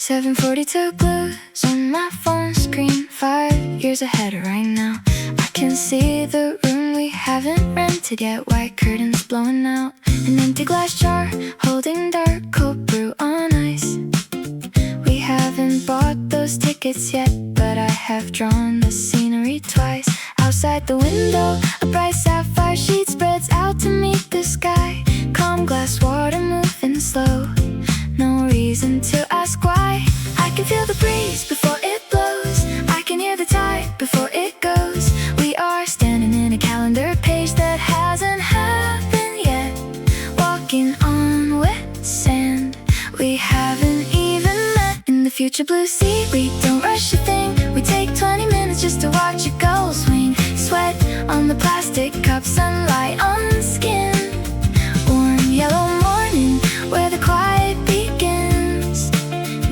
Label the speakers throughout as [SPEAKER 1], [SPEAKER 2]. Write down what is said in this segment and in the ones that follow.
[SPEAKER 1] 7:42 blues on my phone screen, 5 years ahead right now. I can see the room we haven't rented yet, white curtains blowing out, an empty glass jar holding dark cold brew on ice. We haven't bought those tickets yet, but I have drawn the scenery twice. Outside the window, a bright sapphire sheet spreads out to meet the sky. Calm glass water moving slow, no reason to ask why. I can feel the breeze before it blows, I can hear the tide before it goes. We are standing in a calendar page that hasn't happened yet, walking on wet sand. We haven't even met in the future blue sea. We don't rush a thing, we take 20 minutes just to watch it go swing. Sweat on the plastic cup, sunlight on skin. Warm yellow morning where the quiet begins.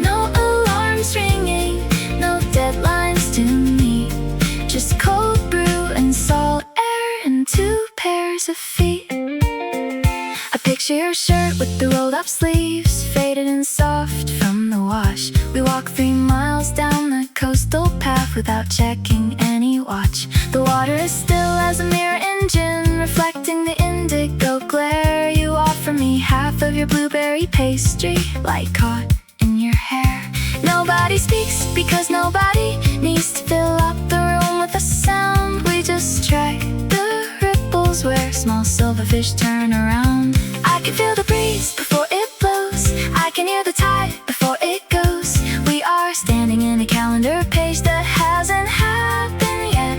[SPEAKER 1] No alarms ringing, no deadlines to meet, just cold brew and salt air and 2 pairs of feet. I picture your shirt with the rolled up sleeves, faded and soft from the wash. We walk 3 miles down the coastal path without checking any watch. The water is still as a mirror engine, reflecting the indigo glare. You offer me half of your blueberry pastry, light caught in your hair. Nobody speaks because nobody needs to fill up the room with a sound. We just track the ripples where small silverfish turn around. I can feel the breeze before it blows, I can hear the tide before it goes. We are standing in a calendar page that hasn't happened yet,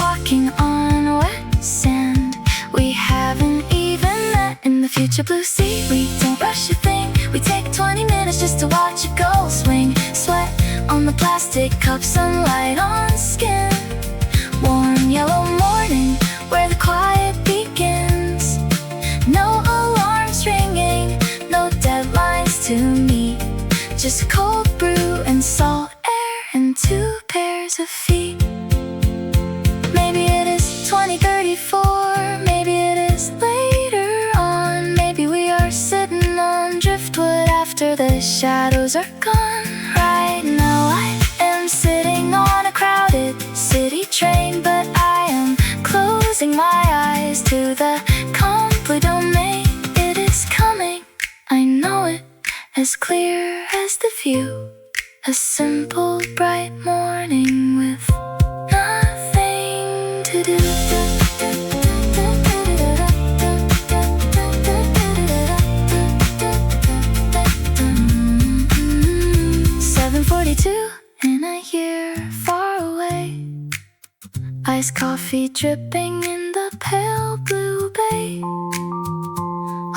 [SPEAKER 1] walking on wet sand. We haven't even met in the future blue sea. We don't rush a thing, we take 20 minutes just to watch it go swing. Sweat on the plastic cup, sunlight on skin. Warm yellow morning where the quiet begins. No alarms ringing, no deadlines to meet, just cold brew and salt air and 2 pairs of feet. Maybe it is 2034, maybe it is later on. Maybe we are sitting on driftwood after the shadows are gone. Right now I am sitting on a crowded city train, but I am closing my eyes to the calm blue domain. It is coming, I know it, as clear as the view. A simple bright morning with nothing to do. 7:42 and I hear far away, iced coffee dripping in the pale blue bay.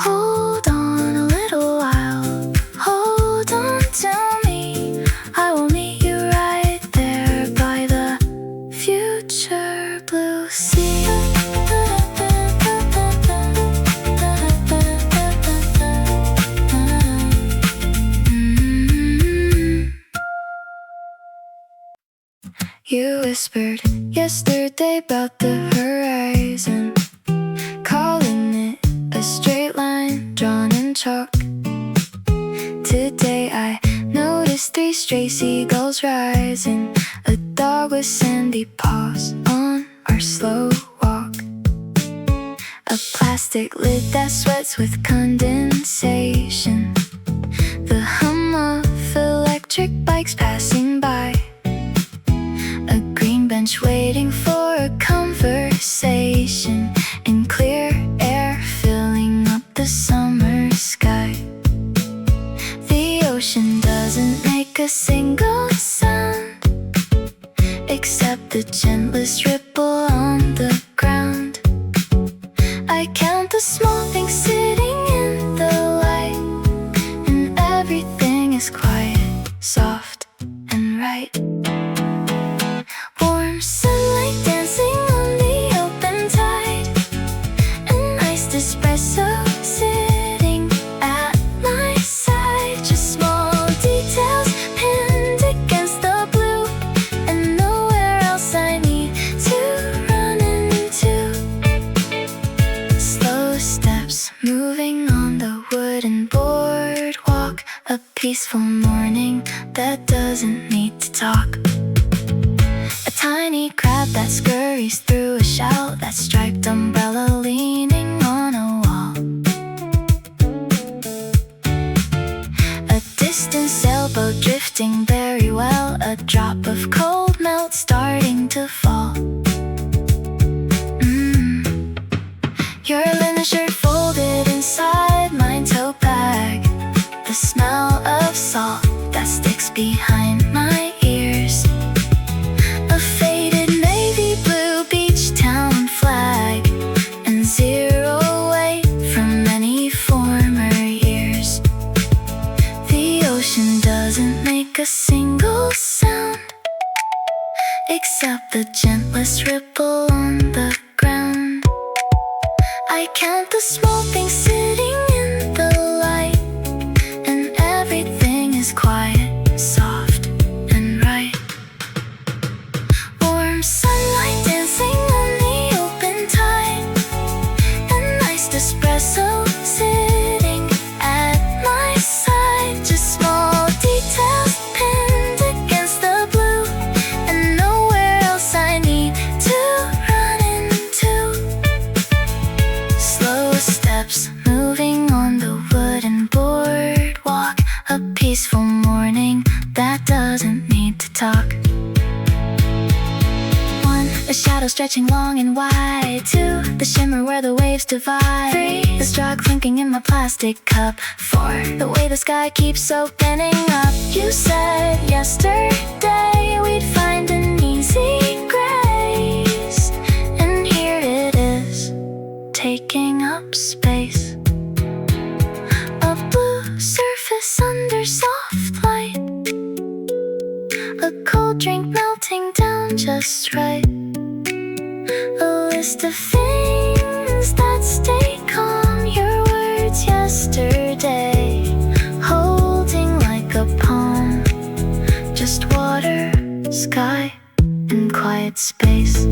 [SPEAKER 1] Hold on a little while, hold on to me, I will meet you right there by the future blue sea. You whispered yesterday about the horizon, calling it a straight line drawn in chalk. Today I noticed 3 stray seagulls rising, a dog with sandy paws on our slow walk, a plastic lid that sweats with condensation, the hum of electric bikes passing by, a green bench waiting for a conversation, and clear air filling up the summer sky. The ocean doesn't make a single sound, except the gentlest ripple on the ground. I count the small things sitting in the light, and everything is quiet, soft and right. Warm sunlight dancing on the open tide, an iced espresso sitting at my side. Just small details pinned against the blue, and nowhere else I need to run into. Slow steps moving on the wooden boardwalk, a peaceful morning morning that doesn't need to talk. A tiny crab that scurries through a shell, that striped umbrella leaning on a wall. A distant sailboat drifting very well, a drop of cold melt starting to fall. Your linen shirt folded inside my tote bag, the smell of salt that sticks behind my ears. A faded navy blue beach town flag, and zero weight from many former years. The ocean doesn't make a single sound, except the gentlest ripple on the ground. I count the small things sitting in the light, and everything is quiet, soft, and right. Warm sunlight dancing on the open tide, a nice espresso sitting at my side. Just small details pinned against the blue, and nowhere else I need to run into. Slow steps moving on the wooden boardwalk, a peaceful morning that doesn't need to talk. 1. A shadow stretching long and wide. 2. The shimmer where the waves divide. 3. The straw clinking in my plastic cup. 4. The way the sky keeps opening up. You said yesterday we'd find an easy grace, and here it is, taking up space. A blue surface under soft light, a cold drink melting down just right. A list of things that stay calm, your words yesterday, holding like a palm. Just water, sky, and quiet space.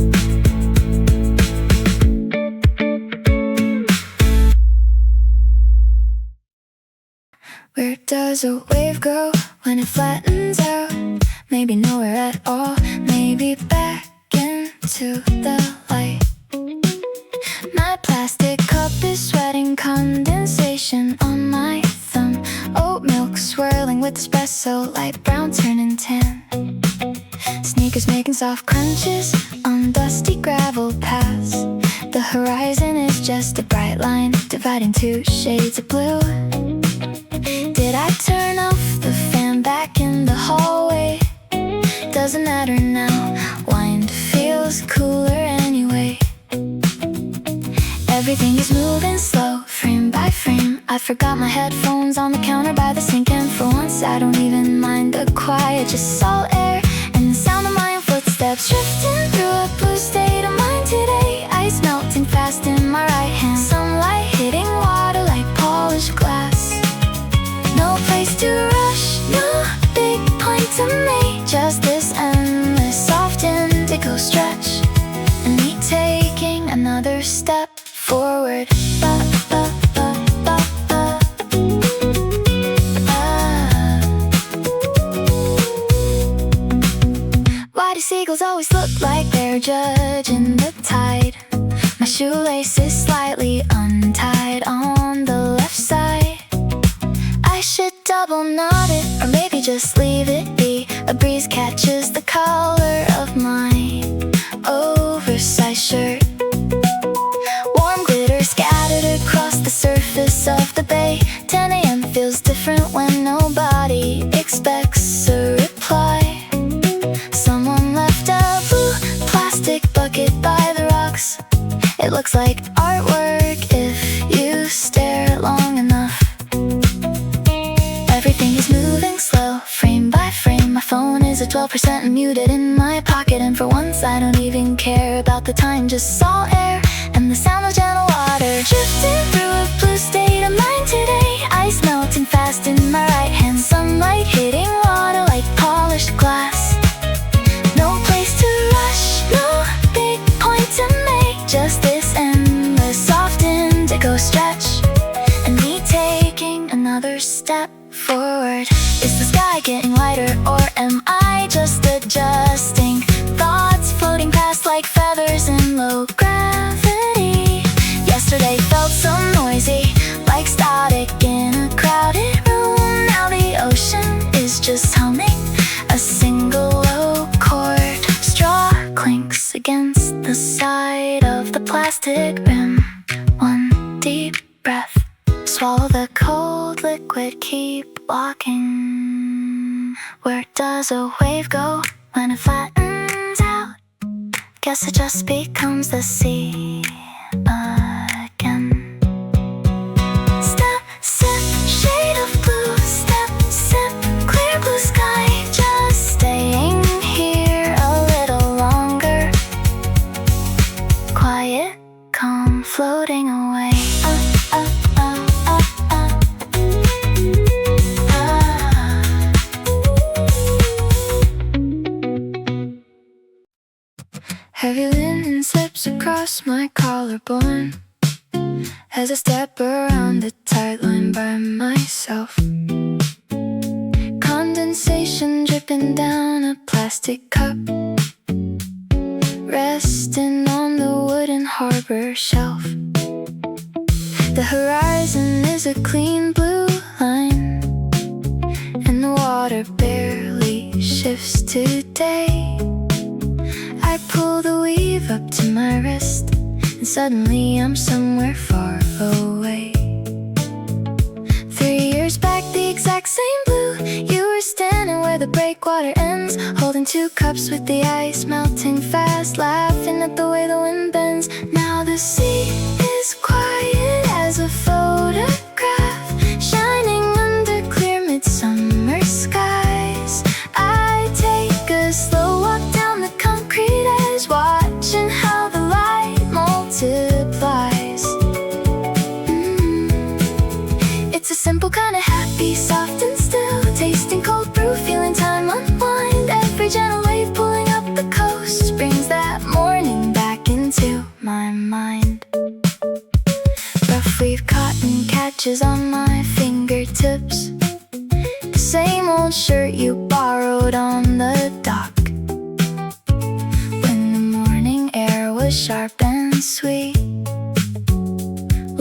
[SPEAKER 1] Where does a wave go when it flattens out? Maybe nowhere at all, maybe back into the light. My plastic cup is sweating condensation on my thumb. Oat milk swirling with espresso, light brown turning tan. Sneakers making soft crunches on dusty gravel paths. The horizon is just a bright line dividing 2 shades of blue. Did I turn off the fan back in the hallway? Doesn't matter now, wind feels cooler anyway. Everything is moving slow, frame by frame. I forgot my headphones on the counter by the sink, and for once I don't even mind the quiet. Just salt air and the sound of my own footsteps drifting through a blue state of mind today. Ice melting fast in my right hand, sunlight hitting water like polished glass. No place to rush, no big point to make, just this endless soft indigo stretch, and me taking another step forward. Ba, ba, ba, ba, ba. Why do seagulls always look like they're judging the tide? My shoelace is slightly untied on the left side. I should double knot it, or maybe just leave it be. A breeze catches the color of my oversized shirt. Warm glitter scattered across the surface of the bay. 10 a.m. feels different when nobody expects a reply. Someone left a blue plastic bucket by the rocks. It looks like artwork if you stare long enough. Everything is moving slow, frame by frame. My phone is at 12% and muted in my pocket, and for once I don't even care about the time. Just salt air and the sound of gentle water drifting through a blue state of mind today. Ice melting fast in my right hand, sunlight hitting water like polished glass. No place to rush, no big point to make, just this endless soft indigo stretch, and me taking another step forward. Is the sky getting getting lighter, or am I just adjusting? Thoughts floating past like feathers in low gravity. Yesterday felt so noisy, like static in a crowded room. Now the ocean is just humming a single low chord. Straw clinks against the side of the plastic rim. One deep breath, swallow the cold liquid, keep walking. Where does a wave go when it flattens out? Guess it just becomes the sea again. Step, sip, shade of blue. Step, sip, clear blue sky. Just staying here a little longer. Quiet, calm, floating away. Heavy linen slips across my collarbone as I step around the tight line by myself. Condensation dripping down a plastic cup, resting on the wooden harbor shelf. The horizon is a clean blue line, and the water barely shifts today. I pull the weave up to my wrist, and suddenly I'm somewhere far away. 3 years back, the exact same blue. You were standing where the breakwater ends, holding 2 cups with the ice melting fast, laughing at the way the wind bends. Now the sea is quiet as a photograph, shining under clear midsummer skies. I take a slow walk down the concrete edge, watching how the light multiplies. It's a simple kind of happy, soft and still, tasting cold brew, feeling time unwind. Every gentle wave pulling up the coast brings that morning back into my mind. Rough weave cotton catches on my fingertips, the same old shirt you borrowed on the dock, when the morning air was sharp and sweet,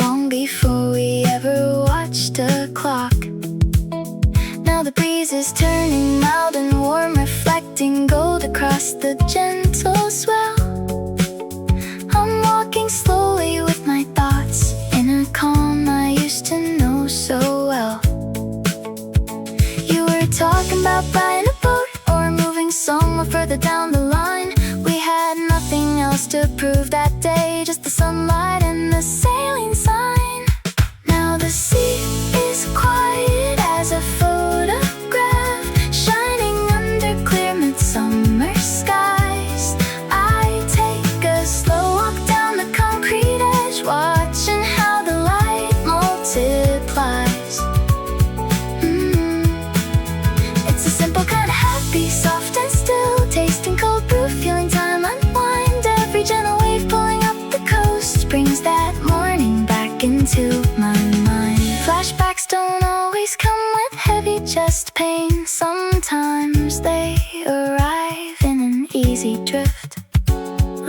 [SPEAKER 1] long before we ever watched a clock. Now the breeze is turning mild and warm, reflecting gold across the gentle swell. I'm walking slowly with my thoughts in a calm I used to know so well. You were talking about buying a boat or moving somewhere further down the line. We had nothing else to prove that day, just the sunlight and the sailing sign. Now the sea is quiet as a photograph, shining under clear midsummer skies. I take a slow walk down the concrete edge, watching how the light multiplies. It's a simple kind of happy, soft and still, tasting cold brew, feeling time unwind. Every gentle wave pulling up the coast brings that morning back into my mind. Flashbacks don't always come with heavy chest pain. Sometimes they arrive in an easy drift,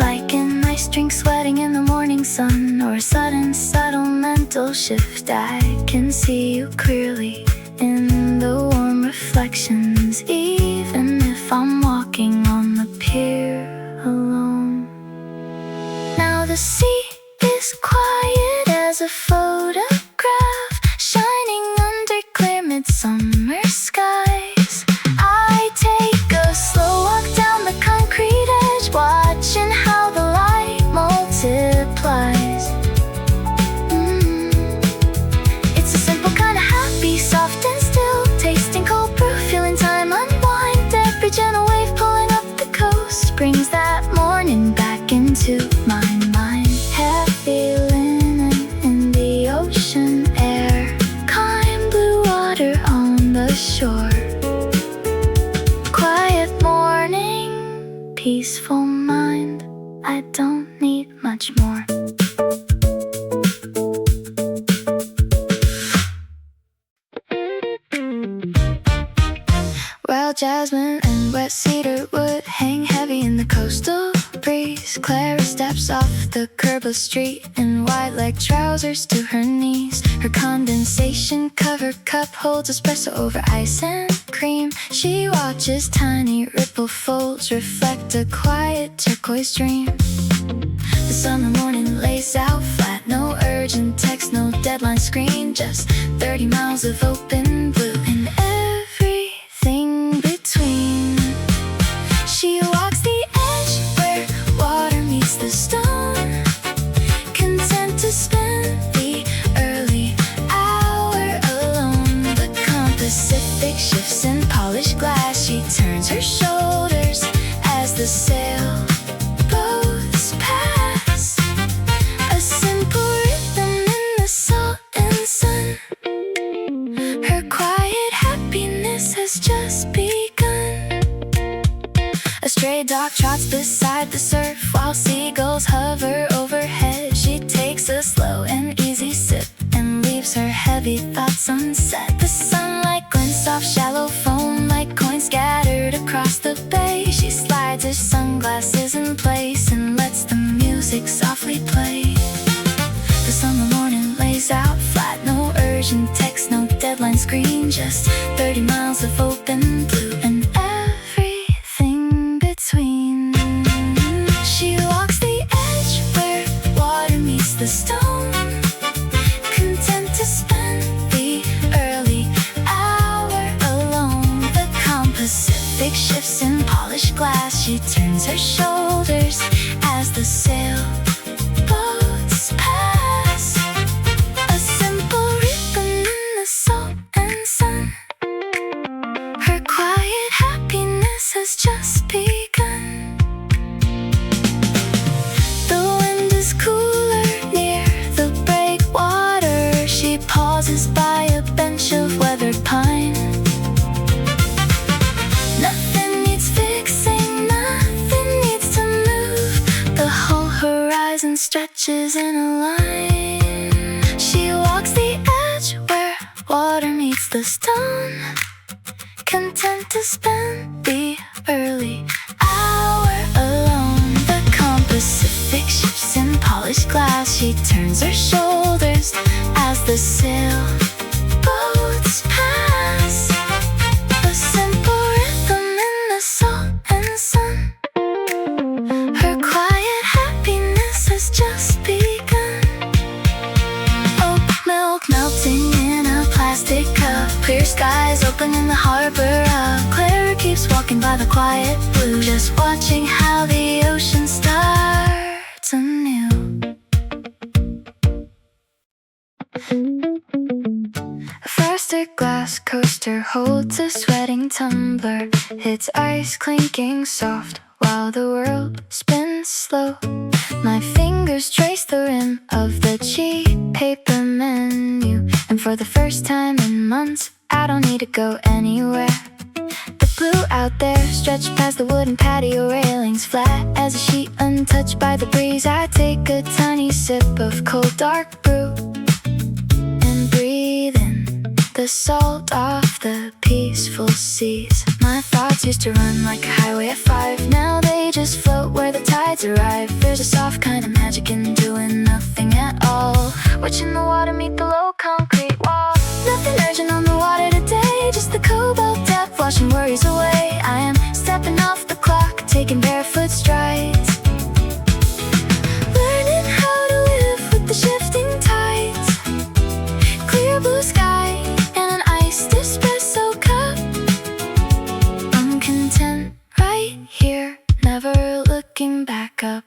[SPEAKER 1] like an ice drink sweating in the morning sun, or a sudden subtle mental shift. I can see you clearly in the warm reflections, even if I'm walking on the pier alone. Now the sea is quiet as a photograph, shining under clear midsummer skies. I take a slow walk down the concrete edge, watching how the light multiplies. It's a simple kind of happy, soft and still, tasting cold brew, feeling time unwind. Every gentle wave pulling up the coast brings that morning back into my mind. Heavy linen in the ocean air, calm blue water on the shore. Quiet morning, peaceful mind, I don't need much more. Wild jasmine and wet cedar wood hang heavy in the coastal breeze. Clara steps off the curbless street in white leg trousers to her knees. Her condensation covered cup holds espresso over ice and cream. She watches tiny ripple folds reflect a quiet turquoise dream. The summer morning lays out flat, no urgent text, no deadline screen, just 30 miles of open blue and everything between. She walks the edge where water meets the stone, content to spend the early hour alone. The Pacific shifts in polished glass. She turns her shoulders as the sailboats pass. A simple rhythm in the salt and sun. Her quiet happiness has just begun. A stray dog trots beside the surf while seagulls hover overhead. She takes a slow and easy sip and leaves her heavy thoughts unsaid. The sunlight glints off shallow foam like coins scattered across the bay. She slides her sunglasses in place and lets the music softly play. The summer morning lays out flat, no urgent text, no deadline screen, just 30 miles of open blue and everything between. She walks the edge where water meets the stone, content to spend the early hour alone. The Pacific shifts in polished glass. She turns her shoulders as the sailboats pass. A simple rhythm in the salt and sun. Her quiet happiness has just begun. The wind is cooler near the breakwater. She pauses by a bench of weathered pine. Nothing needs fixing, nothing needs to move. The whole horizon stretches in a line. She walks the edge where water meets the stone, content to spend the early hour alone. The Pacific shifts in polished glass. She turns her shoulders as the sailboats pass. A simple rhythm in the salt and sun. Her quiet happiness has just begun. Oat milk melting in a plastic cup, clear skies open in the harbor up. Clara keeps walking by the quiet blue, just watching how the ocean starts anew. A frosted glass coaster holds a sweating tumbler, its ice clinking soft while the world spins slow. My fingers trace the rim of the cheap paper menu, and for the first time in months I don't need to go anywhere. The blue out there stretched past the wooden patio railings, flat as a sheet untouched by the breeze. I take a tiny sip of cold dark brew and breathe in the salt off the peaceful seas. My thoughts used to run like a highway at 5, now they just float where the tides arrive. There's a soft kind of magic in doing nothing at all, watching the water meet the low concrete wall. Nothing urgent on the water today, just the cobalt depth washing worries away. I am stepping off the clock, taking barefoot strides, learning how to live with the shifting tides. Clear blue sky and an iced espresso cup. I'm content right here, never looking back up.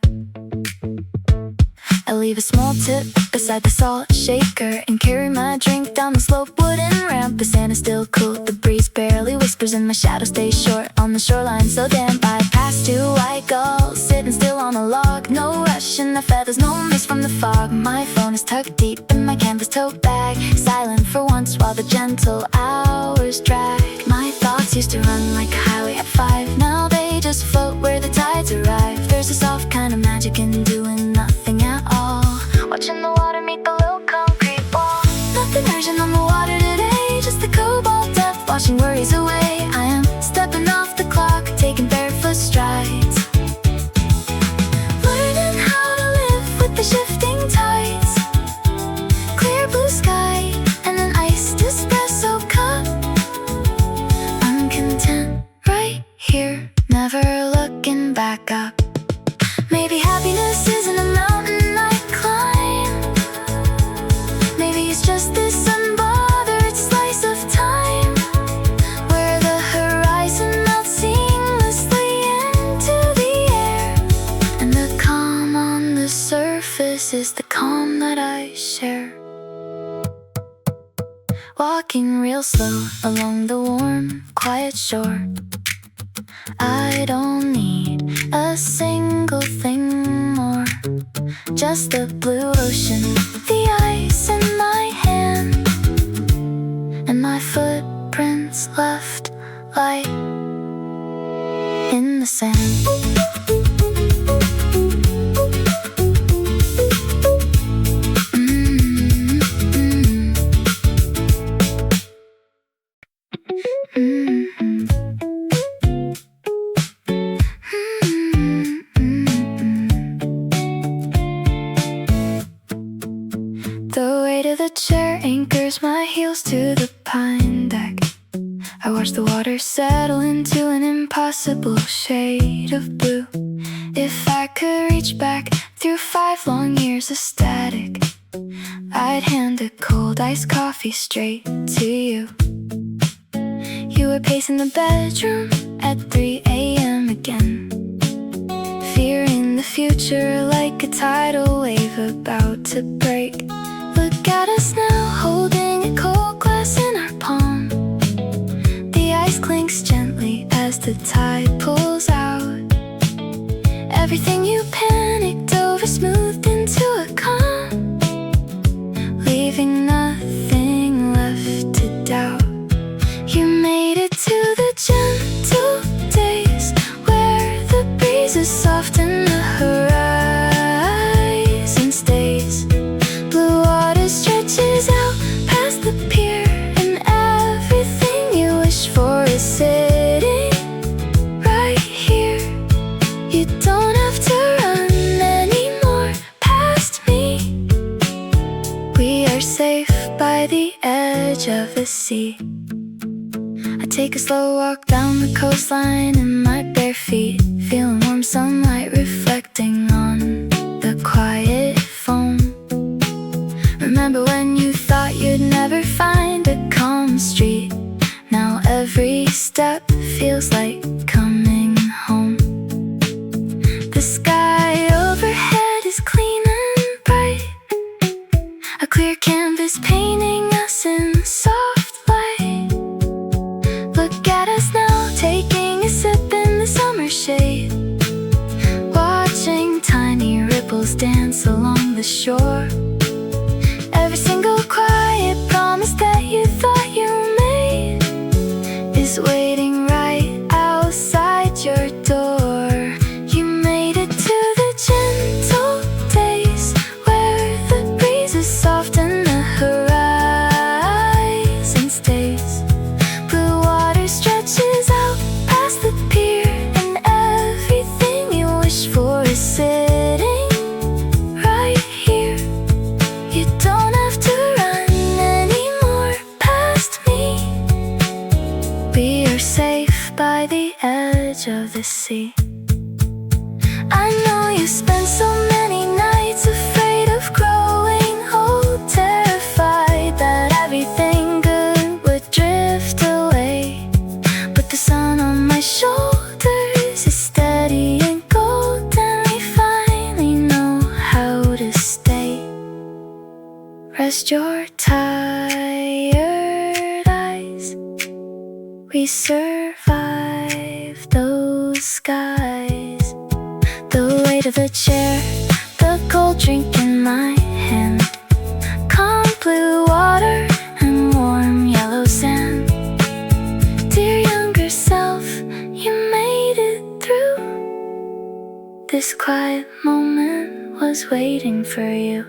[SPEAKER 1] I leave a small tip beside the salt shaker and carry my drink down the slope wooden ramp. The sand is still cool, the breeze barely whispers, and my shadow stays short on the shoreline so damp. I pass two white gulls sitting still on a log, no rush in the feathers, no mist from the fog. My phone is tucked deep in my canvas tote bag, silent for once while the gentle hours drag. My thoughts used to run like a highway at 5, now they just float where the tides arrive. There's a soft kind of magic in doing nothing at all, watching the water meet the low concrete wall. Nothing urgent on the water today, just the cobalt depth washing worries away. I am stepping back up. Maybe happiness isn't a mountain I climb. Maybe it's just this unbothered slice of time where the horizon melts seamlessly into the air, and the calm on the surface is the calm that I share. Walking real slow along the warm, quiet shore. I don't need a single thing more. Just the blue ocean, the ice in my hand, and my footprints left light in the sand. The weight of the chair anchors my heels to the pine deck. I watch the water settle into an impossible shade of blue. If I could reach back through 5 long years of static, I'd hand a cold iced coffee straight to you. You were pacing the bedroom at 3 a.m. again, fearing the future like a tidal wave about to break. Look at us now, holding a cold glass in our palm. The ice clinks gently as the tide pulls out. Everything you panicked over smoothed into a calm, leaving nothing left to doubt. You made it to the gentle days where the breeze is soft and the horizon stays. Blue water stretches out past the pier, and everything you wish for is sitting right here. You don't have to run anymore past me. We are safe by the edge of the sea. I take a slow walk down the coastline in my bare feet, feeling warm sunlight reflecting on the quiet foam. Remember when you thought you'd never find a calm street? Now every step feels like coming home. The sky overhead is clean and bright, a clear canvas painting us in soft light. Look at us now, taking a sip in the summer shade, watching tiny ripples dance along the shore. Every single quiet promise that you thought you made is waiting right outside your door. You made it to the gentle days where the breeze is soft and the horizon stays. Blue water stretches out past the pier, and everything you wish for is sitting right here. You don't have to run anymore past me. We are safe by the edge of the sea. I know you spent so many nights afraid of growing old, terrified that everything good would drift away. But the sun on my shoulders is steady and gold, and we finally know how to stay. Rest your tired eyes. We survived those skies. The weight of the chair, the cold drink in my hand, calm blue water and warm yellow sand. Dear younger self, you made it through. This quiet moment was waiting for you.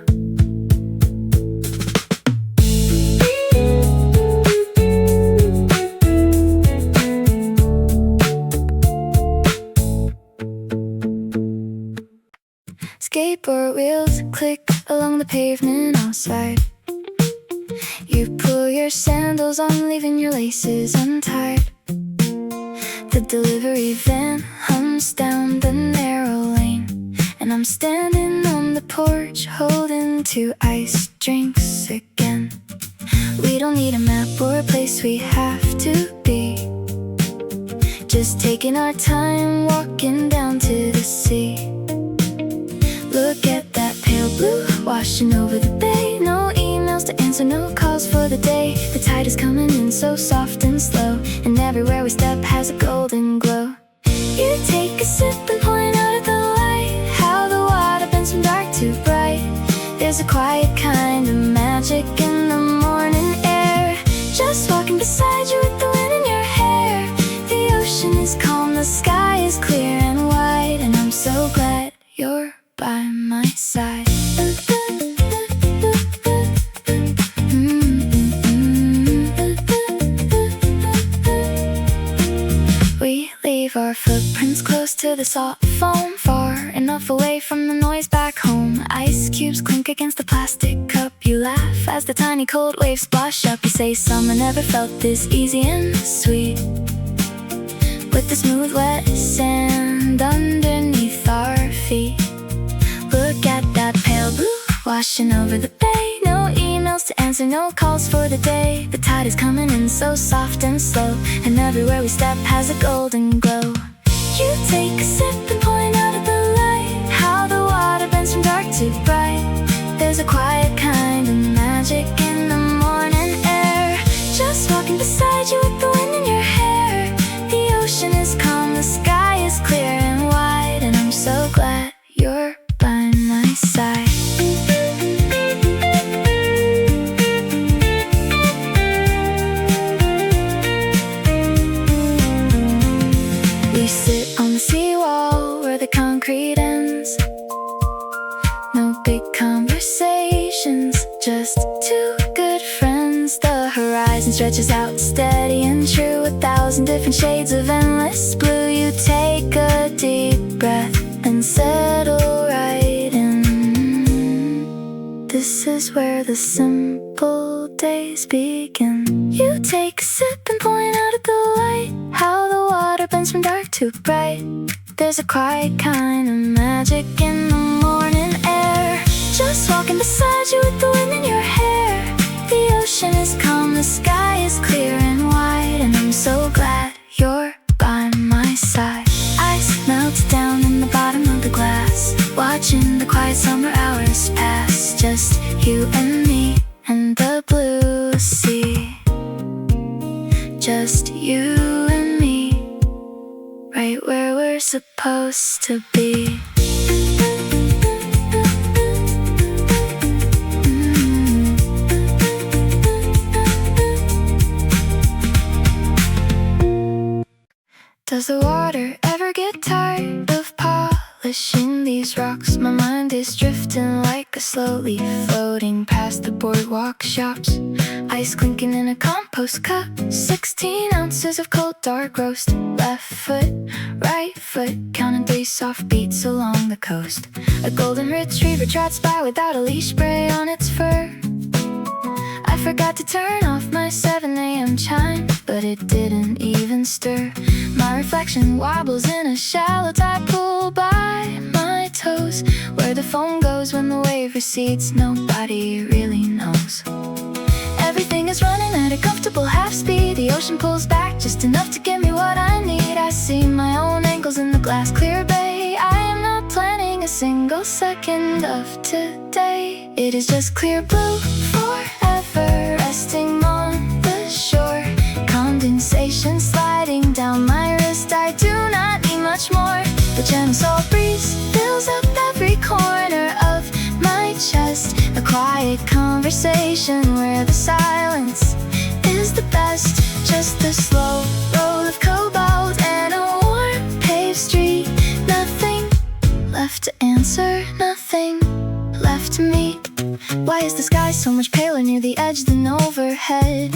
[SPEAKER 1] Skateboard wheels click along the pavement outside. You pull your sandals on, leaving your laces untied. The delivery van hums down the narrow lane, and I'm standing on the porch holding 2 iced drinks again. We don't need a map or a place we have to be, just taking our time walking down to the sea. Look at that pale blue washing over the bay. No emails to answer, no calls for the day. The tide is coming in so soft and slow, and everywhere we step has a golden glow. You take a sip and point out at the light, how the water bends from dark to bright. There's a quiet kind of magic in the morning air, just walking beside you with the wind in your hair. The ocean is calm, the sky is clear and wide, and I'm so glad you're by my side. We leave our footprints close to the soft foam, far enough away from the noise back home. Ice cubes clink against the plastic cup. You laugh as the tiny cold waves splash up. You say summer never felt this easy and sweet, with the smooth wet sand underneath our feet. Look at that pale blue washing over the bay. No emails to answer, no calls for the day. The tide is coming in so soft and slow, and everywhere we step has a golden glow. You take a sip and point out at the light, how the water bends from dark to bright. There's a quiet kind of magic in the morning air, just walking beside you with the wind in your hair. The ocean is calm, the sky is clear and wide, and I'm so glad you're by my side. We sit on the seawall where the concrete ends. No big conversations, just 2 good friends. The horizon stretches out steady and true, 1,000 different shades of endless blue. You take a deep breath and settle right in. This is where the simple days begin. You take a sip and point out at the light, how the water bends from dark to bright. There's a quiet kind of magic in the morning air, just walking beside you with the wind in your hair. The ocean is calm, the sky is clear and wide, and I'm so glad you're by my side. Ice melts down in the bottom of the glass, watching the quiet summer hours pass. Just you and me and the blue sea. Just you and me, right where we're supposed to be. Does the water ever get tired of polishing these rocks? My mind is drifting like a slow leaf floating past the boardwalk shops. Ice clinking in a compost cup, 16 ounces of cold dark roast. Left foot, right foot, counting 3 soft beats along the coast. A golden retriever trots by without a leash, spray on its fur. I forgot to turn off my 7 a.m. chime, but it didn't even stir. My reflection wobbles in a shallow tide pool by my toes. Where the foam goes when the wave recedes, nobody really knows. Everything is running at a comfortable half speed. The ocean pulls back just enough to give me what I need. I see my own ankles in the glass clear bay. I am not planning a single second of today. It is just clear blue forever, resting on the shore. Condensation sliding down my wrist, I do not need much more. The gentle salt breeze fills up every corner of my chest. A quiet conversation where the silence is the best. Just the slow roll of cobalt and a warm paved street. Nothing left to answer, nothing left to meet. Why is the sky so much paler near the edge than overhead?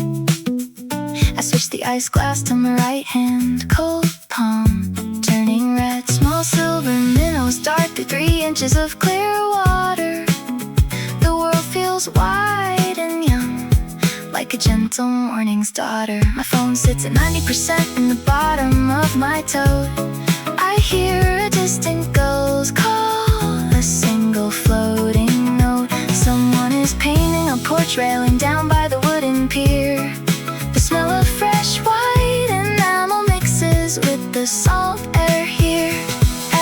[SPEAKER 1] I switch the ice glass to my right hand, cold palm turning red. Small silver minnows dart through 3 inches of clear water. The world feels wide and young, like a gentle morning's daughter. My phone sits at 90% in the bottom of my my toad. I hear a distant ghost call, a single floating note. Someone is painting a porch railing down by the wooden pier. The smell of fresh white enamel mixes with the salt air here.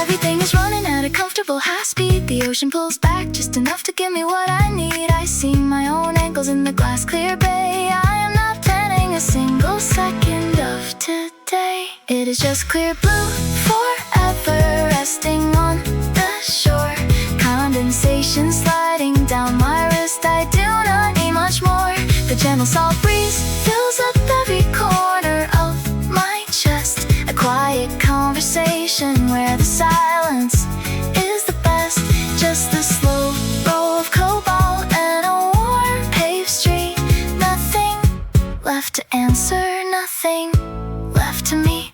[SPEAKER 1] Everything is running at a comfortable high speed. The ocean pulls back just enough to give me what I need. I see my own ankles in the glass clear bay. I am not planning a single second of today. It is just clear blue forever, resting on the shore. Condensation sliding down my wrist, I do not need much more. The gentle salt breeze fills up every corner of my chest. A quiet conversation where the silence is the best. Just the slow roll of cobalt and a warm paved street. Nothing left to answer, nothing left to me.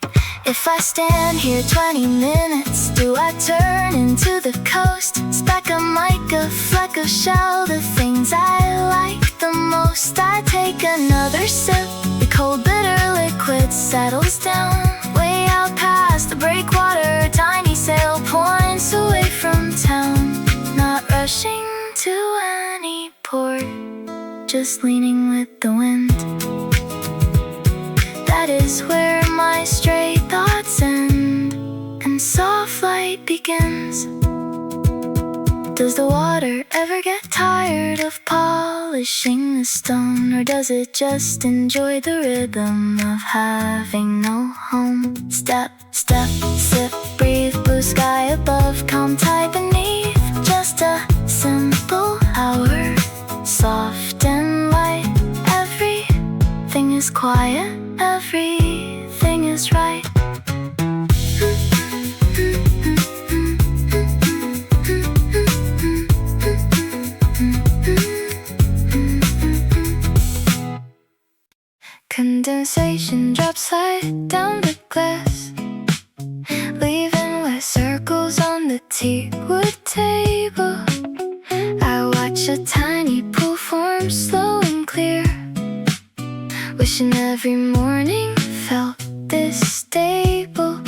[SPEAKER 1] If I stand here 20 minutes, do I turn into the coast? Speck a mic, a fleck of shell, the things I like the most. I take another sip, the cold bitter liquid settles down. Way out past the breakwater, tiny sail points away from town. Not rushing to any port, just leaning with the wind. That is where my stray thoughts end and soft light begins. Does the water ever get tired of polishing the stone, or does it just enjoy the rhythm of having no home? Step, step, sip, breathe, blue sky above, calm tide beneath. Just a simple hour, soft and light. Everything is quiet, everything is right. Condensation drops light down the glass, leaving wet circles on the teakwood table. I watch a tiny pool form slow and clear, wishing every morning felt this stable.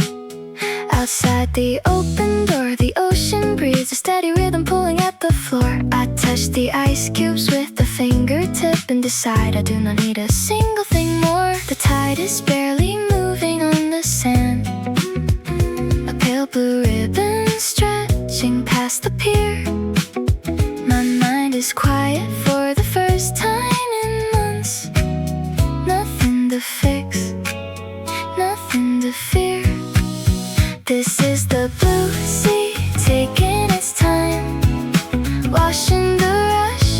[SPEAKER 1] Outside the open door, the ocean breeze, a steady rhythm pulling at the floor. I touch the ice cubes with a fingertip and decide I do not need a single thing more. The tide is barely moving on the sand, a pale blue ribbon stretching past the pier. My mind is quiet for the first time in months. Nothing to fix, nothing to fear. This is the blue sea taking its time, washing the rush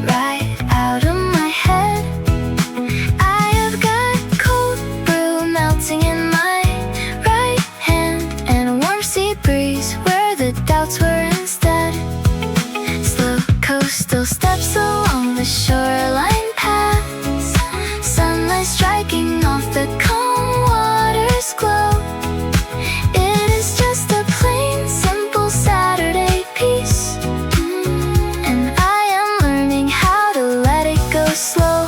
[SPEAKER 1] right out of my head. I have got cold brew melting in my right hand, and a warm sea breeze where the doubts were instead. Slow coastal steps along the shoreline paths, sunlight striking off the calm water's glow. It is just a plain, simple Saturday piece, and I am learning how to let it go slow.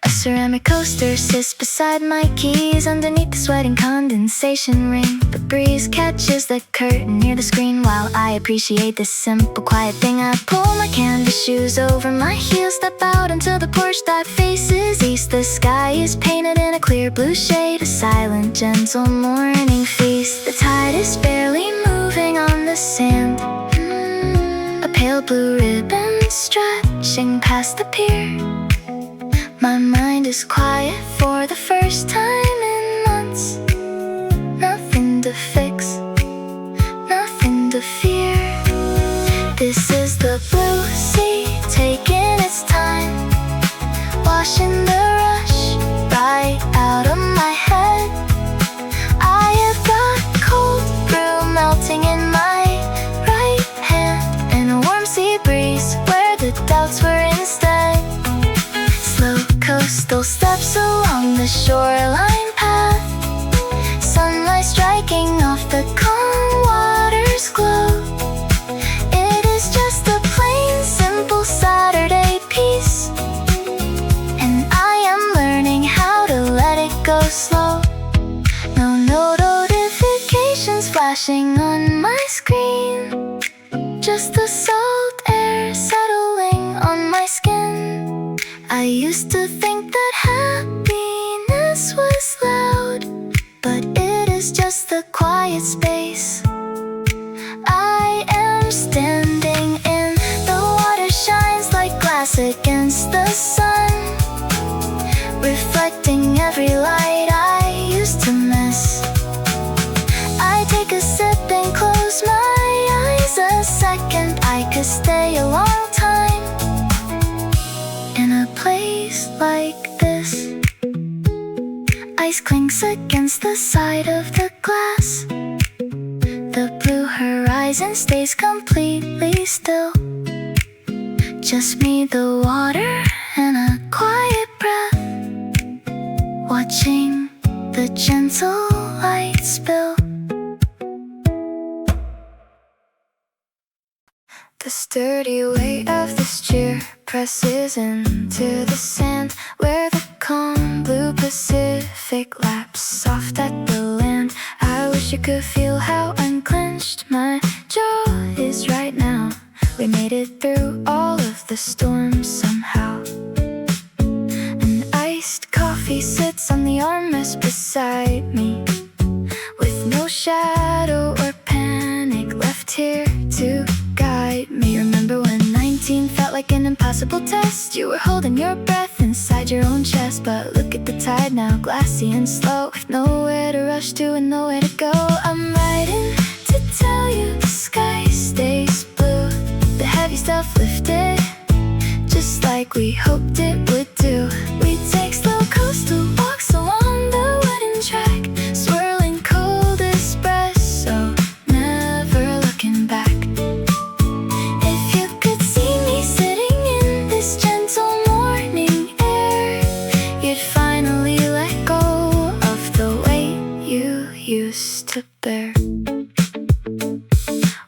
[SPEAKER 1] A ceramic coaster sits beside my keys underneath the sweating condensation ring. The breeze catches the curtain near the screen while I appreciate this simple, quiet thing. I pull my canvas shoes over my heels, step out into the porch that faces east. The sky is painted in a clear blue shade, a silent, gentle morning feast. The tide is barely moving on the sand, a pale blue ribbon stretching past the pier. My mind is quiet for the first time in months. Nothing to fix, nothing to fear. This is the blue sea taking its time, washing the rush right out of my head. I have got cold brew melting in my right hand, and a warm sea breeze where the doubts were instead. Slow coastal steps along the shoreline splashing on my screen. Just the salt air settling on my skin. I used to think that happiness was loud, but it is just the quiet space. I am standing in the water, shines like glass against the sun, reflecting every light I used to miss. I take a sip and close my eyes a second. I could stay a long time in a place like this. Ice clinks against the side of the glass. The blue horizon stays completely still. Just me, the water, and a quiet breath, watching the gentle light spill. The sturdy weight of this chair presses into the sand, where the calm blue Pacific laps soft at the land. I wish you could feel how unclenched my jaw is right now. We made it through all of the storms somehow. An iced coffee sits on the armrest beside me, with no shadow or panic left here to guide me. Remember when 19 felt like an impossible test? You were holding your breath inside your own chest. But look at the tide now, glassy and slow, with nowhere to rush to and nowhere to go. I'm writing to tell you the sky stays blue, the heavy stuff lifted, just like we hoped it would do. We take slow coastal walks along the wooden track, swirling cold espresso, never looking back. If you could see me sitting in this gentle morning air, you'd finally let go of the weight you used to bear.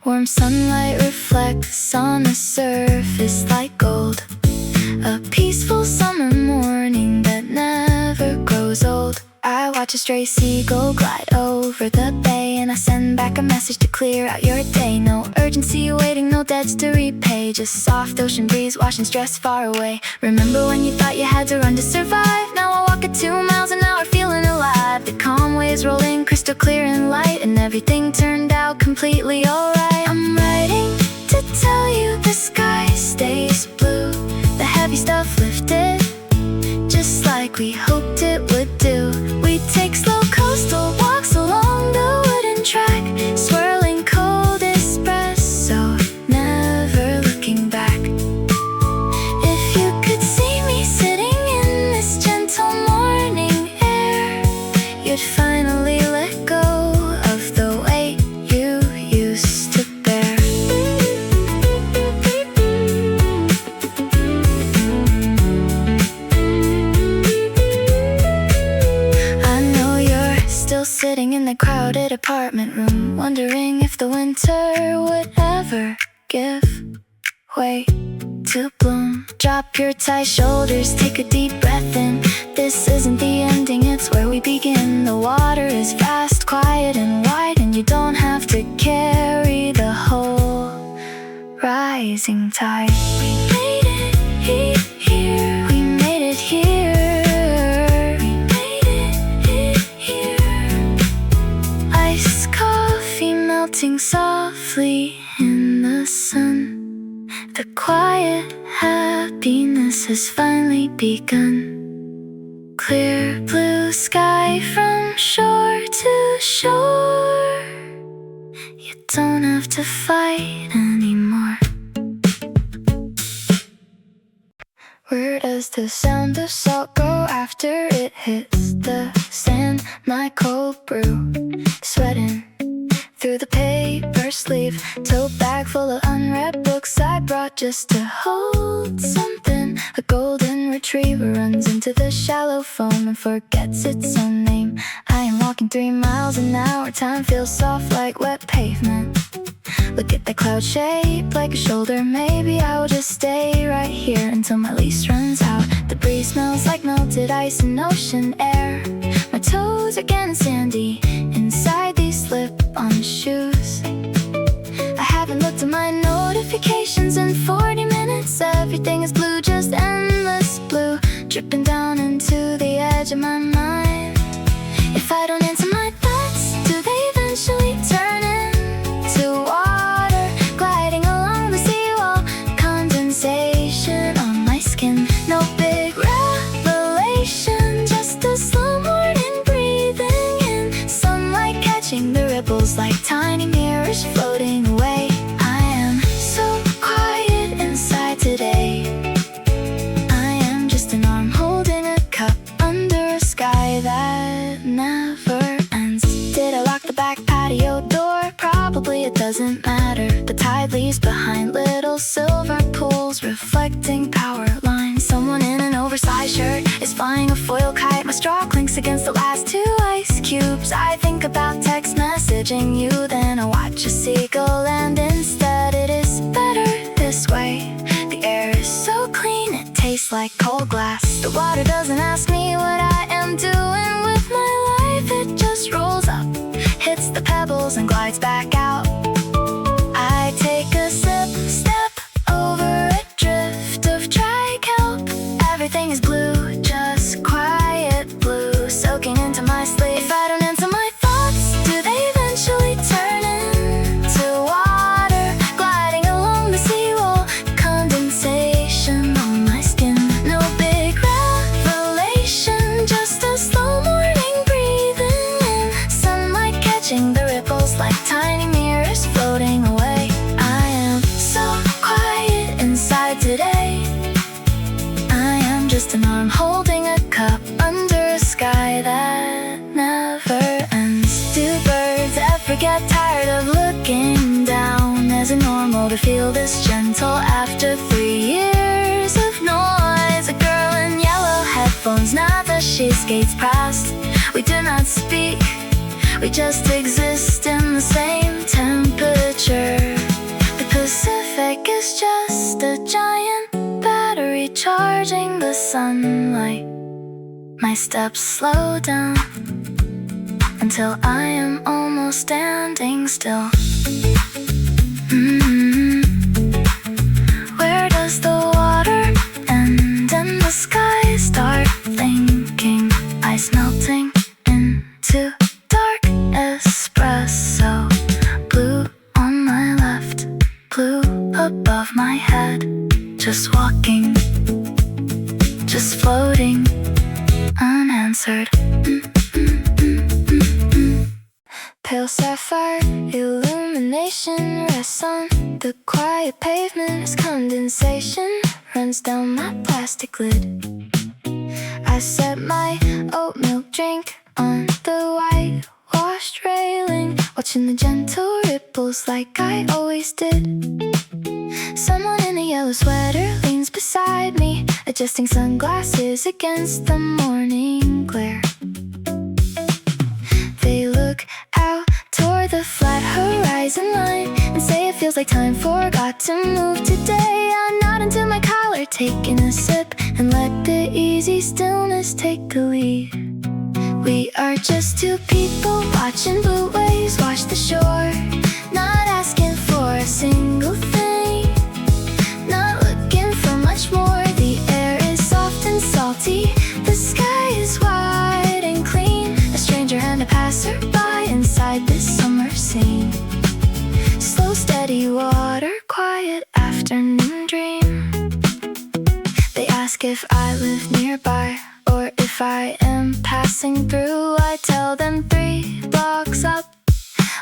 [SPEAKER 1] Warm sunlight reflects on the surface like gold, a peaceful summer morning that never grows old. I watch a stray seagull glide over the bay, and I send back a message to clear out your day. No urgency waiting, no debts to repay, just soft ocean breeze washing stress far away. Remember when you thought you had to run to survive? Now I walk at 2 miles an hour feeling alive. The calm waves rolling crystal clear and light, and everything turned out completely alright. I'm writing to tell you the sky stays blue, the heavy stuff lifted, just like we hoped it would do. We take slow coastal walks along the wooden track, swirling cold espresso, never looking back. If you could see me sitting in this gentle morning air, you'd finally let go of the weight you used to bear. I know you're still sitting in the crowded apartment room, wondering if the winter would ever give way to bloom. Drop your tight shoulders, take a deep breath in. This isn't the ending, it's where we begin. The water is vast, quiet and wide, and you don't have to carry the whole rising tide. We made it here, we made it here, we made it here. Iced coffee melting softly in the sun. The quiet happiness has finally begun. Clear blue sky from shore to shore. You don't have to fight anymore. Where does the sound of salt go after it hits the sand? My cold brew, sweating through the paper sleeve. Tote bag full of unread books I brought just to hold something. A golden retriever runs into the shallow foam and forgets its own name. I am walking 3 miles an hour, time feels soft like wet pavement. Look at that cloud shaped like a shoulder. Maybe I will just stay right here until my lease runs out. The breeze smells like melted ice and ocean air. My toes are getting sandy inside these slip-on shoes. ripples like tiny mirrors floating away. I am so quiet inside today. I am just an arm holding a cup under a sky that never ends. Did I lock the back patio door? Probably it doesn't matter. The tide leaves behind little silver pools reflecting power lines. Someone in an oversized shirt is flying a foil kite. My straw clinks against the last 2 ice cubes. I think about text messaging you, then I watch a seagull land instead. It is better this way. The air is so clean, it tastes like cold glass. The water doesn't ask me what I am doing with my life. It just rolls up, hits the pebbles and glides back out. I take a step over a drift of dry kelp. Everything is blue, just quiet blue, soaking into my sleep. If I don't answer my thoughts, do they eventually turn into water? Gliding along the seawall, condensation on my skin. No big revelation, just a slow morning breathing in. Sunlight catching the ripples like tiny mirrors floating away. I am so quiet inside today. I am just an arm holding a cup under a sky that never ends. Do birds ever get tired of looking down? Is it normal to feel this gentle after 3 years of noise? A girl in yellow headphones, not that she skates past. We do not speak, we just exist in the same temperature. The Pacific is just a giant battery charging the sunlight. My steps slow down until I am almost standing still. Where does the water end and the sky start blinking? Ice melting into dark espresso. Blue on my left, blue above my head. Just walking, just floating, unanswered. Pale sapphire illumination rests on the quiet pavement as condensation runs down my plastic lid. I set my oat milk drink on the whitewashed railing, watching the gentle ripples like I always did. Someone in a yellow sweater leans beside me, adjusting sunglasses against the morning glare. They look out toward the flat horizon line and say it feels like time forgot to move today. I nod into my collar, taking a sip, and let the easy stillness take the lead. We are just 2 people watching blue waves wash the shore, not asking for a single thing, not looking for much more. The air is soft and salty, the sky is wide and clean. A stranger and a passerby inside this summer scene. Slow, steady water, quiet afternoon dream. They ask if I live nearby or if I am passing through. I tell them 3 blocks up,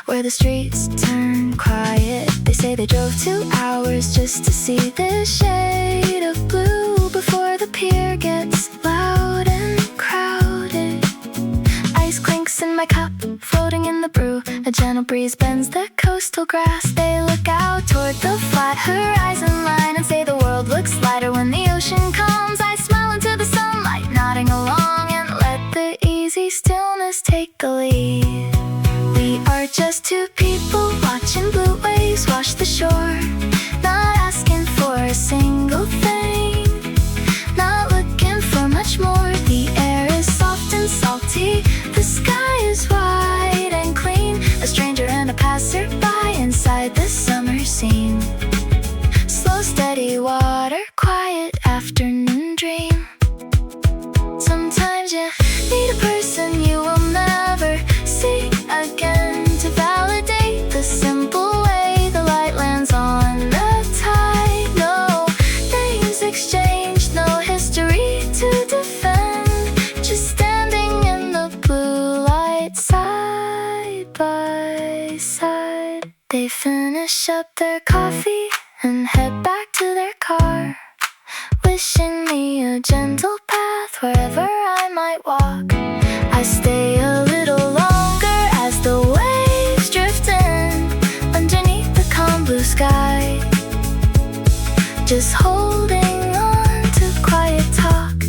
[SPEAKER 1] where the streets turn quiet. They say they drove 2 hours just to see this shade of blue before the pier gets loud and crowded. Ice clinks in my cup, floating in the brew. A gentle breeze bends the coastal grass. They look out toward the flat horizon line and say the world looks lighter when the ocean comes. I smile into the sunlight, nodding along, and let the easy stillness take the lead. We are just 2 people watching blue waves wash the shore, not asking for a single thing, not looking for much more. The air is soft and salty, the sky is wide and clean. A stranger and a passerby inside the summer scene. Slow, steady water, quiet afternoon dream. Sometimes you need a person you will never see again to validate the simple way the light lands on by side. They finish up their coffee and head back to their car, wishing me a gentle path wherever I might walk. I stay a little longer as the waves drift in underneath the calm blue sky, just holding on to quiet talk.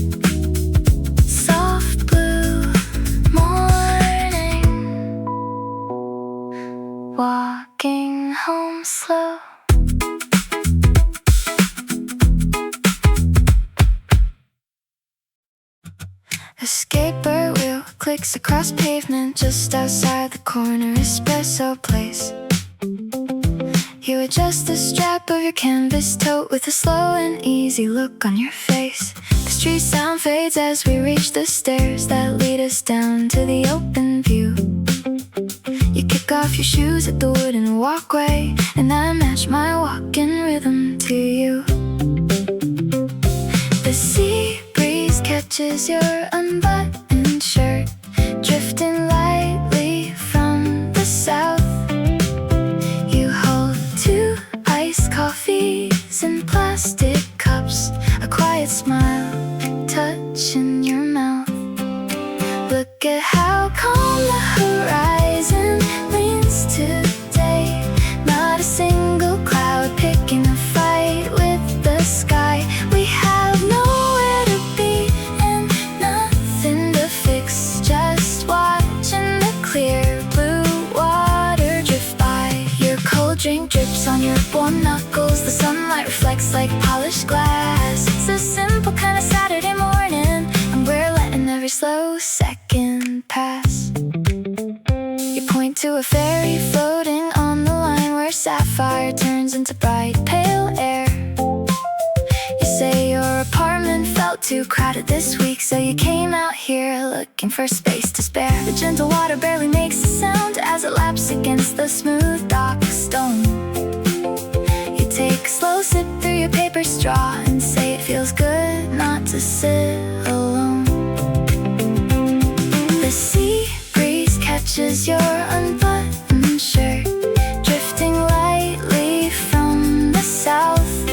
[SPEAKER 1] Soft blue morning, walking home slow. A skateboard wheel clicks across pavement just outside the corner espresso place. You adjust the strap of your canvas tote with a slow and easy look on your face. The street sound fades as we reach the stairs that lead us down to the open view. You kick off your shoes at the wooden walkway, and I match my walking rhythm to you. The sea breeze catches your unbuttoned shirt, drifting lightly from the south. You hold two iced coffees in plastic cups, a quiet smile touching your mouth. Look at how calm the horizon leans today. Not a single cloud picking a fight with the sky. We have nowhere to be and nothing to fix, just watching the clear blue water drift by. Your cold drink drips on your warm knuckles. The sunlight reflects like polished glass. It's a simple kind of Saturday morning, and we're letting every slow second pass. You point to a ferry floating on the line where sapphire turns into bright pale air. You say your apartment felt too crowded this week, so you came out here looking for space to spare. The gentle water barely makes a sound as it laps against the smooth dock stone. You take a slow sip through your paper straw and say it feels good not to sit alone. The sea breeze catches your unbuttoned shirt, drifting lightly from the south.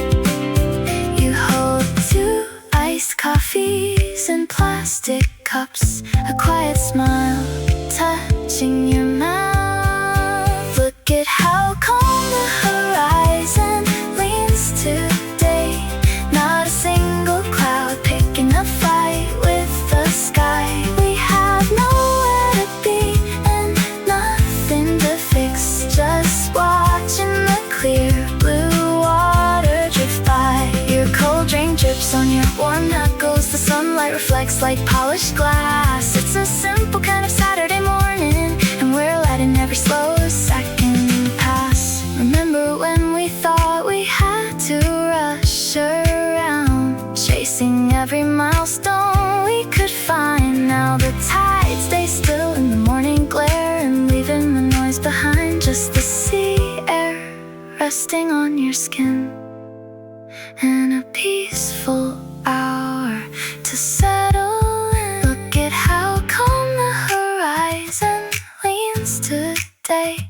[SPEAKER 1] You hold two iced coffees in plastic cups, a quiet smile touching your mouth. Look at how calm the horizon leans today. Not a single cloud picking a fight with the sky. We have nowhere to be and nothing to fix, just watching the clear blue water drift by. Your cold drink drips on your warm knuckles. The sunlight reflects like polished glass. It's a simple kind of Saturday morning, and we're letting every slow second pass. Remember when we thought we had to rush around, chasing every milestone we could find? Now the tide stays still in the morning glare and leaving the noise behind, just the sea air resting on your skin, and a peaceful hour to settle in. Look at how calm the horizon leans today.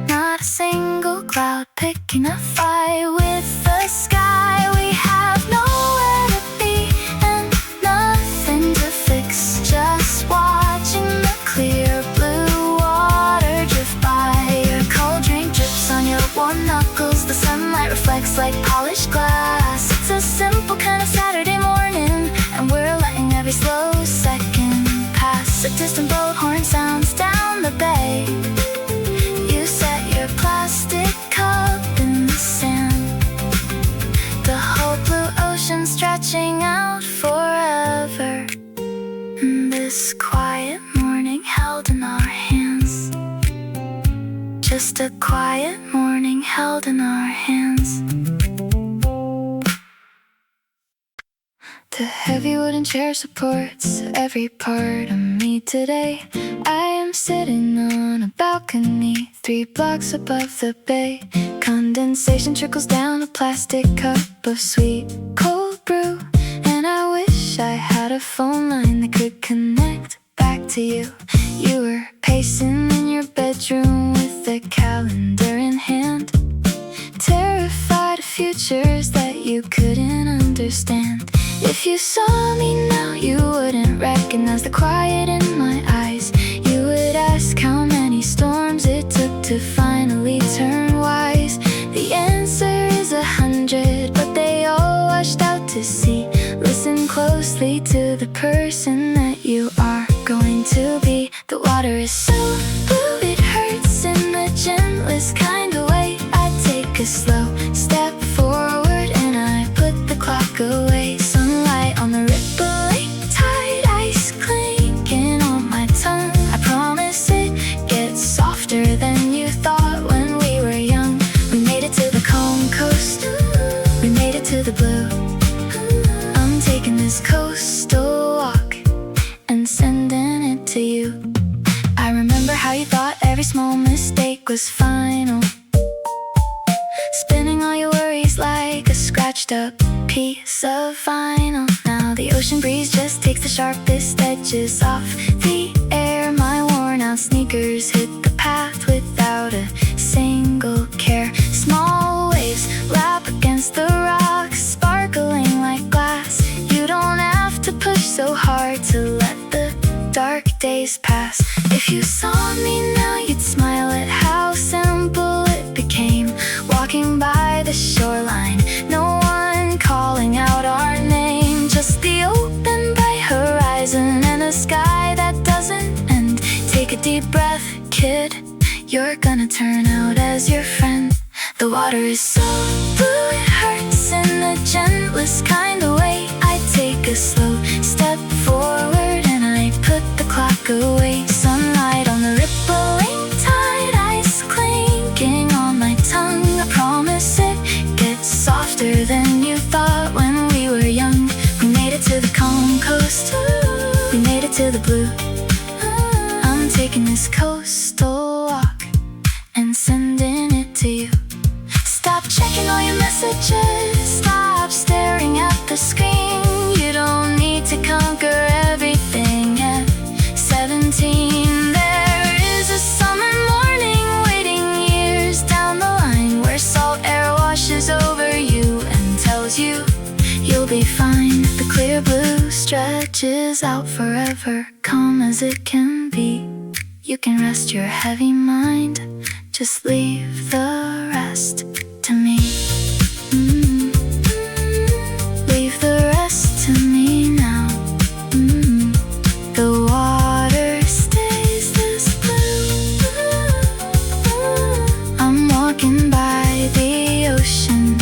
[SPEAKER 1] Not a single cloud picking a fight with the sky. We have nowhere to be and nothing to fix, just watching the clear blue water drift by. Your cold drink drips on your warm knuckles. The sunlight reflects like polished glass. It's a simple kind of Saturday morning, and we're letting every slow second pass. A distant boat horn sounds down the bay. You set your plastic cup in the sand, the whole blue ocean stretching out forever. And this quiet morning held in our hands, just a quiet morning held in our hands. The heavy wooden chair supports every part of me today. I am sitting on a balcony 3 blocks above the bay. Condensation trickles down a plastic cup of sweet cold brew, and I wish I had a phone line that could connect back to you. You were pacing in your bedroom gestures that you couldn't understand. If you saw me now, you wouldn't recognize the quiet in my eyes. You would ask how many storms it took to finally turn wise. The answer is 100, but they all washed out to sea. Listen closely to the person that you are going to be. The water is so blue, it hurts in the gentlest kind of way. I take a slow step forward and I put the clock away. Sunlight on the rippling tide, ice clinking on my tongue. I promise it gets softer than you thought when we were young. We made it to the calm coast, we made it to the blue. I'm taking this coastal walk and sending it to you. I remember how you thought every small mistake was final, spinning all your worries like a scratched up piece of vinyl. Now the ocean breeze just takes the sharpest edges off the air. My worn out sneakers hit the path without a single care. Small waves lap against the rocks, sparkling like glass. You don't have to push so hard to let the dark days pass. If you saw me now, you'd smile at how simple it became. Walking by the shoreline, no one calling out our name. Just the open bright horizon and a sky that doesn't end. Take a deep breath, kid, you're gonna turn out as your friend. The water is so blue, it hurts in the gentlest kind of way. I take a slow step forward and I put the clock away. Sunlight on the rippling tide, ice clinking on my tongue. I promise it gets softer than you thought when we were young. We made it to the calm coast, we made it to the blue. I'm taking this coastal walk and sending it to you. Stop checking all your messages, stop staring at the screen. You don't need to conquer everything at 17. There is a summer morning waiting years down the line, where salt air washes over you and tells you you'll be fine. The clear blue stretches out forever, calm as it can be. You can rest your heavy mind, just leave the rest to me. Leave the rest to me now. The water stays this blue. I'm walking by the ocean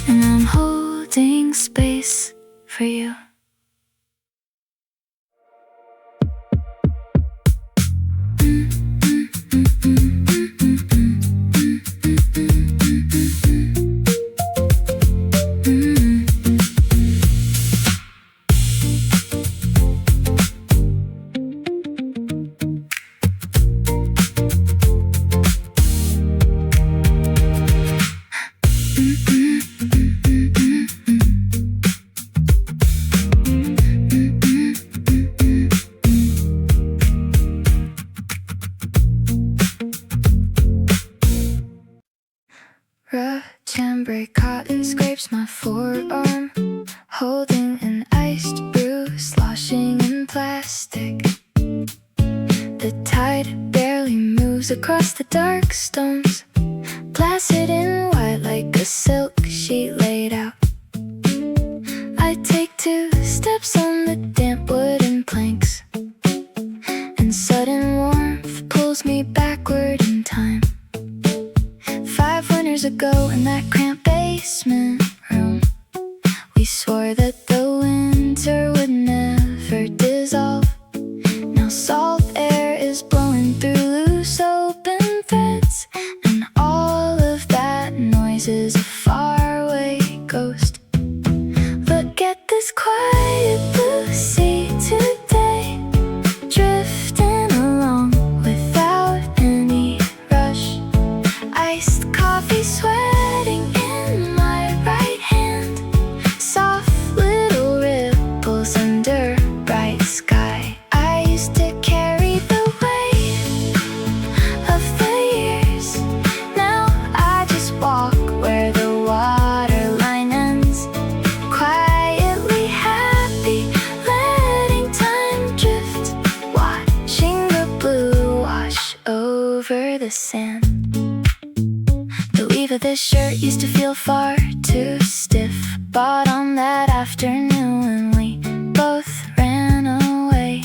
[SPEAKER 1] and I'm holding space for you. Chamber cotton scrapes my forearm, holding an iced brew, sloshing in plastic. The tide barely moves across the dark stones, placid and white like a silk sheet laid out. I take 2 steps on the damp wooden planks, and sudden warmth pulls me backward in time. 5 winters ago in that cramped basement room, we swore that the winter would never dissolve. Now salt air is blowing through loose open threads, and all of that noise is a faraway ghost. Look at this quiet blue sea today, drifting along without any rush. Iced coffee sweating in my right hand, soft lips over the sand. The weave of this shirt used to feel far too stiff. But on that afternoon when we both ran away,